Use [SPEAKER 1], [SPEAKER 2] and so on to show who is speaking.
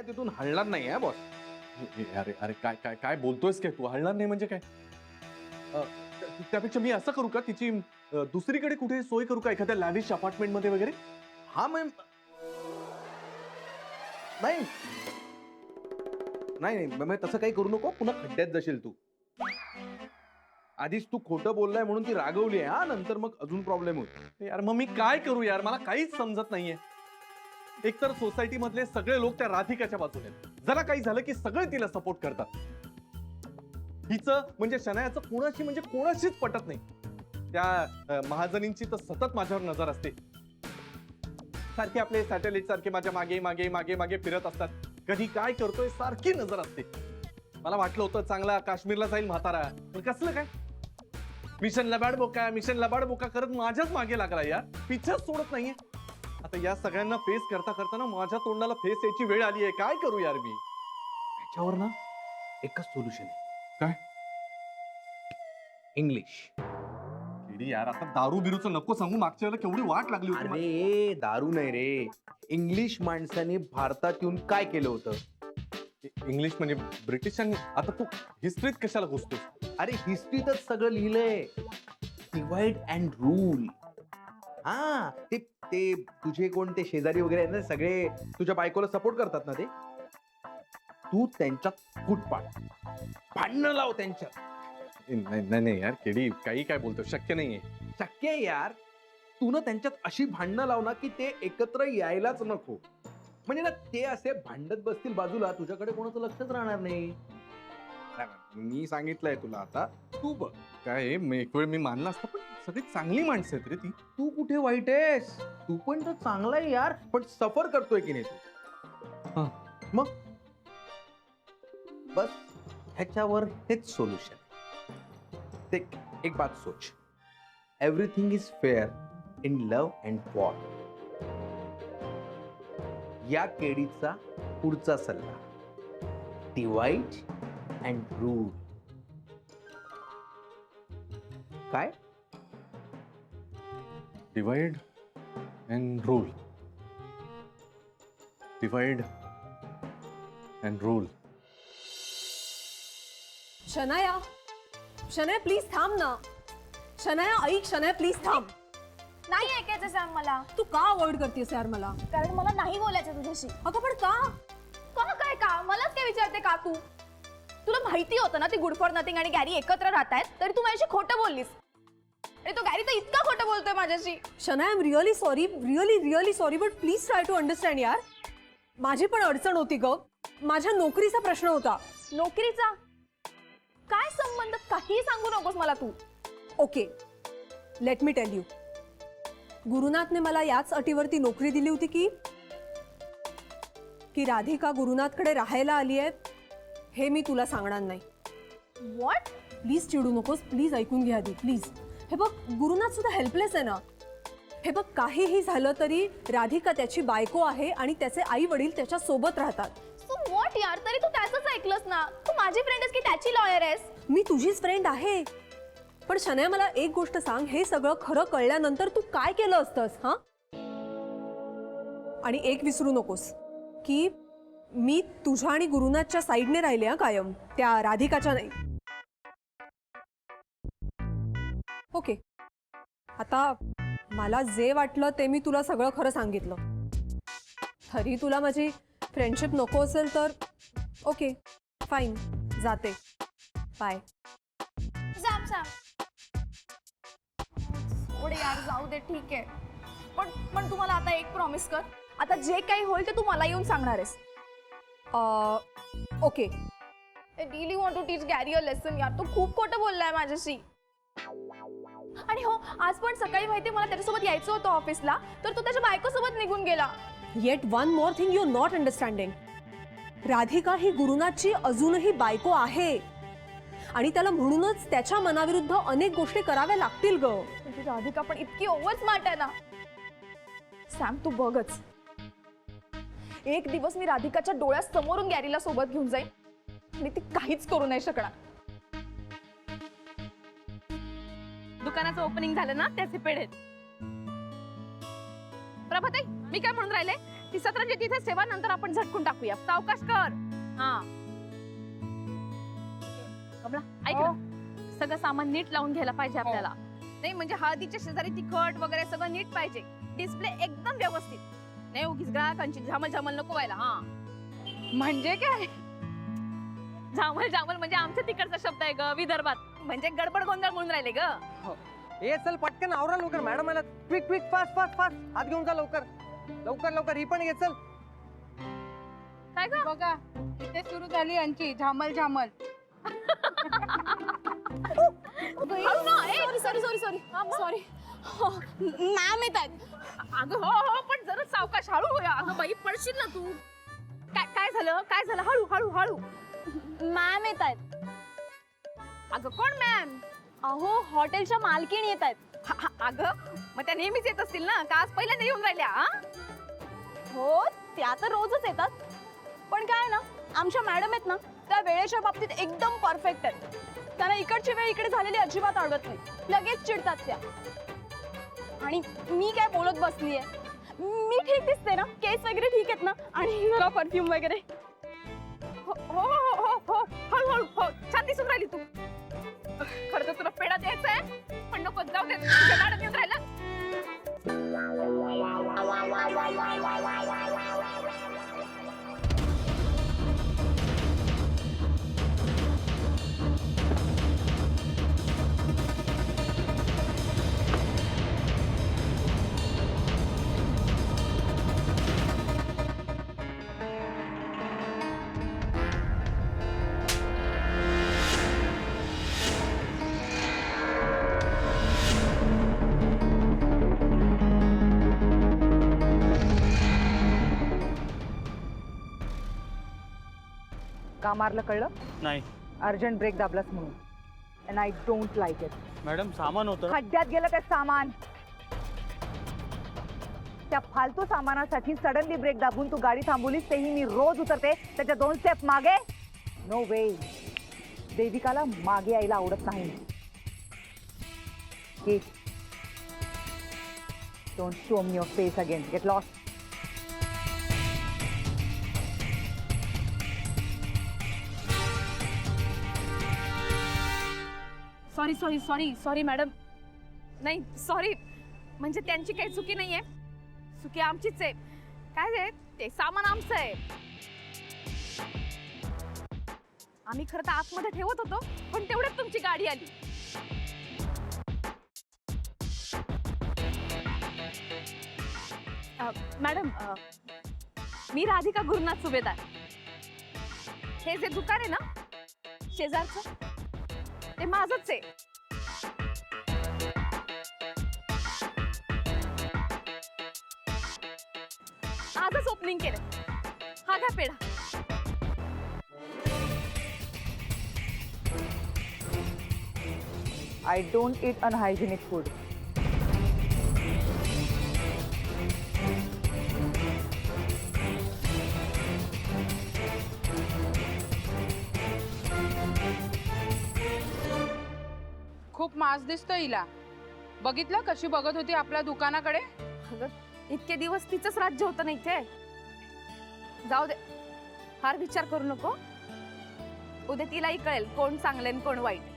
[SPEAKER 1] तिथून हलणार नाही बॉस. अरे अरे काय काय काय बोलतोयस काय तू? हलणार नाही म्हणजे काय? त्यापेक्षा मी असं करू का, तिची दुसरीकडे कुठे सोय करू का, एखाद्या लॅविश अपार्टमेंट मध्ये वगैरे? हा मॅम. नाही नाही नाही, तसं काही करू नको. पुन्हा खड्ड्यात जाशील तू. आधीच तू खोटं बोललाय म्हणून ती रागवली आहे. हा, नंतर मग अजून प्रॉब्लेम होईल. यार मग मी काय करू यार, मला काहीच समजत नाहीये. एकतर सोसायटी मधले सगळे लोक त्या राधिकाच्या बाजूने आहेत. जरा काही झालं की सगळे तिला सपोर्ट करतात. हिचं म्हणजे शनायाचं कोणाशी म्हणजे कोणाशीच पटत नाही. त्या महाजनींची तर सतत माझ्यावर नजर असते. सारखे आपले सॅटेलाइट सारखे माझ्या मागे मागे मागे मागे फिरत असतात. कधी काय करतोय सारखी नजर असते. मला वाटलं होतं चांगला काश्मीरला जाईल म्हातारा, पण कसलं काय, मिशन लबाड बोका करत माझ्याच मागे लागला यार. पिछाच सोडत नाहीये. आता या सगळ्यांना फेस करता करताना माझ्या तोंडाला फेस यायची वेळ आली आहे. काय करू यार मी? याच्यावर ना एकच सोल्युशन आहे. काय? इंग्लिश. यार आता दारू बिरूचं नको सांगू. मागच्या वेळेला केवढी वाट लागली होती. अरे दारू नाही रे, इंग्लिश माणसाने भारतात येऊन काय केलं होतं? इंग्लिश म्हणजे ब्रिटिशांनी. आता तू हिस्ट्रीत कशाला घुसतोस? अरे हिस्ट्रीतच सगळं लिहिलंय. Divide and rule. हा, ते ते तुझे कोणते शेजारी वगैरे आहेत ना, सगळे तुझ्या बायकोला सपोर्ट करतात ना, ते तू त्यांच्यात फूट पाड, भांडणं लाव त्यांच्यात. नाही नाही नाही यार केडी, काही काय बोलतो? शक्य नाहीये. शक्य आहे यार. तू ना त्यांच्यात अशी भांडणं लाव ना की ते एकत्र यायलाच नको. म्हणजे ना ते असे भांडत बसतील बाजूला, तुझ्याकडे कोणाचं लक्षच राहणार नाही. मी सांगितलंय तुला, आता तू बघ. काय एक वेळ मी मानला असता, पण सगळी चांगली माणसं आहेत रे ती. तू कुठे वाईट आहेस? तू पण तर चांगला आहे यार, पण सफर करतोय की नाही तू? मग बस ह्याच्यावर हेच सोल्युशन. एक बात सोच. Everything is fair in love and war. या केडीचा पुढचा सल्ला, डिवाइड अँड रूल. काय? Divide and rule. Divide and rule.
[SPEAKER 2] Shanaya, Shanaya please थांब ना. शनाया ऐक, शनाया प्लीज थांब.
[SPEAKER 3] नाही ऐकायचं सांग मला.
[SPEAKER 2] तू का अवॉइड करतेस यार मला?
[SPEAKER 3] कारण मला नाही बोलायचं तुझ्याशी.
[SPEAKER 2] अगं पण का?
[SPEAKER 3] का काय का? मलाच काय विचारते का तू? तुला माहिती होतं ना ती गुड फॉर नथिंग आणि गॅरी एकत्र राहतायत, तरी तू माझ्याशी खोटं बोललीस. अरे तो गॅरी तर इतका खोटं बोलतोय माझ्याशी.
[SPEAKER 2] Shanaya, I am really sorry, really sorry, but please try to understand यार. माझी पण अडचण होती ग. माझ्या नोकरीचा प्रश्न होता.
[SPEAKER 3] नोकरीचा काय संबंध? काही सांगू नकोस मला तू.
[SPEAKER 2] Okay, let me tell you. गुरुनाथने मला याच अटीवरती नोकरी दिली होती की राधिका गुरुनाथकडे राहायला आली आहे हे मी तुला सांगणार नाही.
[SPEAKER 3] व्हॉट?
[SPEAKER 2] प्लीज चिडू नकोस, प्लीज ऐकून घे आधी प्लीज. हे बघ, गुरुनाथ सुद्धा हेल्पलेस आहे ना. हे बघ, काहीही झालं तरी राधिका त्याची बायको आहे आणि त्याचे आई वडील त्याच्या सोबत राहतात.
[SPEAKER 3] सो व्हॉट यार? तरी तू त्याचंच ऐकलंस ना. तू माझी फ्रेंड आहेस की त्याची लॉयर आहेस?
[SPEAKER 2] मी तुझीच फ्रेंड आहे. पण शनाया, मला एक गोष्ट सांग, हे सगळं खरं कळल्यानंतर तू काय केलं असतंस? हा, आणि एक विसरू नकोस की मी तुझ्या आणि गुरुनाथच्या साईडने राहिले. हा, कायम, त्या राधिकाच्या नाही. ओके, आता मला जे वाटलं ते मी तुला सगळं खरं सांगितलं. तरी तुला माझी फ्रेंडशिप नको असेल तर ओके फाईन, जाते, बाय.
[SPEAKER 3] सांग ओढे यार, जाऊ दे, ठीक आहे. पण तू मला आता एक प्रॉमिस कर. आता जे काही होईल ते तू मला येऊन सांगणार आहेस.
[SPEAKER 2] Okay.
[SPEAKER 3] I really want to teach Gary a lesson यार. तो खूप खोटं बोललाय माझ्याशी. आणि हो, आज पण सकाळी माहिती मला त्याच्यासोबत यायचं होतं ऑफिसला, तर तो त्याच्या बायकोसोबत निघून गेला.
[SPEAKER 2] Yet one more thing you not understanding. Radhika ही गुरुनाथची अजूनही बायको आहे आणि त्याला म्हणूनच त्याच्या मनाविरुद्ध अनेक गोष्टी कराव्या लागतील ग.
[SPEAKER 3] म्हणजे राधिका पण इतकी ओव्हर स्मार्ट आहे ना. सॅम, तू बघच, एक दिवस मी राधिकाच्या डोळ्यासमोरून गॅरीला सोबत घेऊन जाईन आणि ती काहीच करू नाही शकणार.
[SPEAKER 4] दुकानाचं ओपनिंग झालं ना, त्याचे पेढे. प्रभाताई, मी काय म्हणून राहिले,
[SPEAKER 3] ती सतरंजी तिथे सेवा, नंतर आपण झटकून टाकूया. सावकाश कर. हा कमला ऐक ना, सगळं सामान नीट लावून घ्यायला पाहिजे आपल्याला. नाही म्हणजे हळदीच्या शेजारी तिखट वगैरे सगळं नीट पाहिजे. डिस्प्ले एकदम व्यवस्थित. नाही उगीच ग्राहकांची झामल झामल नको व्हायला. हा
[SPEAKER 4] म्हणजे काय?
[SPEAKER 3] झामल झामल म्हणजे आमच्या तिकडचा शब्द आहे ग विदर्भात. म्हणजे गडबड गोंधळ म्हणून राहिले ग.
[SPEAKER 4] ए चल पटकन आवरा लवकर, मॅडम आला. Quick quick fast fast fast, हात घेऊन जा लवकर लवकर लवकर. ही पण घे चल.
[SPEAKER 3] काय ग?
[SPEAKER 5] बघा इथे सुरू झाली यांची झामल झामल.
[SPEAKER 3] Sorry sorry sorry sorry ma'am येत आहेत. अगं हो हो पण जरा सावकाश, हळू होया. अगं बाई पडशील ना तू. काय काय झालं काय झालं? हळू हळू हळू. मॅम येत आहेत. अगं कोण मॅम? अहो हॉटेलच्या मालकीण येत आहेत. अगं मग त्या नेहमीच येत असतील ना, का आज पहिल्यांदा येऊन राहिल्या? हो त्या तर रोजच येतात, पण काय ना आमच्या मॅडम आहेत ना त्या वेळेच्या बाबतीत एकदम परफेक्ट आहेत. त्यांना इकडची वेळ इकडे झालेली अजिबात आवडत नाही. लगेच चिडतात त्या. आणि मी काय बोलत बसलीये? मी ठीक दिसते ना? केस वगैरे ठीक आहेत ना? आणि परफ्यूम वगैरे? हो हो हो हो हो हळूहळू हो छान दिसून राहिली तू. खरं तर तुला पेढा द्यायचा आहे, पण नको जाऊ दे. मॅडम येऊन राहिला.
[SPEAKER 5] का मारलं कळलं?
[SPEAKER 6] नाही
[SPEAKER 5] अर्जंट ब्रेक दाबलास म्हणून. And I don't like it.
[SPEAKER 6] Madam सामान होतं.
[SPEAKER 5] खड्ड्यात गेलं ते सामान. त्या फालतू सामानासाठी सडनली ब्रेक दाबून तू गाडी थांबवलीस, तेही मी रोज उतरते त्याच्या 2 स्टेप मागे. नो वे. देविकाला मागे यायला आवडत नाही. Don't show me your face again. Get lost.
[SPEAKER 3] Sorry sorry sorry sorry madam. नाही सॉरी, म्हणजे त्यांची काही चुकी नाहीये, चुकी आमचीच आहे. काय रे ते सामान आमचं आहे. आम्ही खरं तर आतमध्ये ठेवत होतो, पण तेवढ्यात तुमची गाडी आली. मॅडम मी राधिका गुरुनाथ सुभेदार. हे जे दुकान आहे ना शेजारचं, ते माझंच आहे. आजच ओपनिंग केलं. हा घ्या peda.
[SPEAKER 5] I don't eat unhygienic food.
[SPEAKER 4] खूप मास दिसतो हिला. बघितलं कशी बघत होती आपल्या दुकानाकडे.
[SPEAKER 3] अगं इतके दिवस तिचंच राज्य होतं ना इथे. जाऊ दे, फार विचार करू नको. उद्या तिलाही कळेल कोण चांगलं आणि कोण वाईट.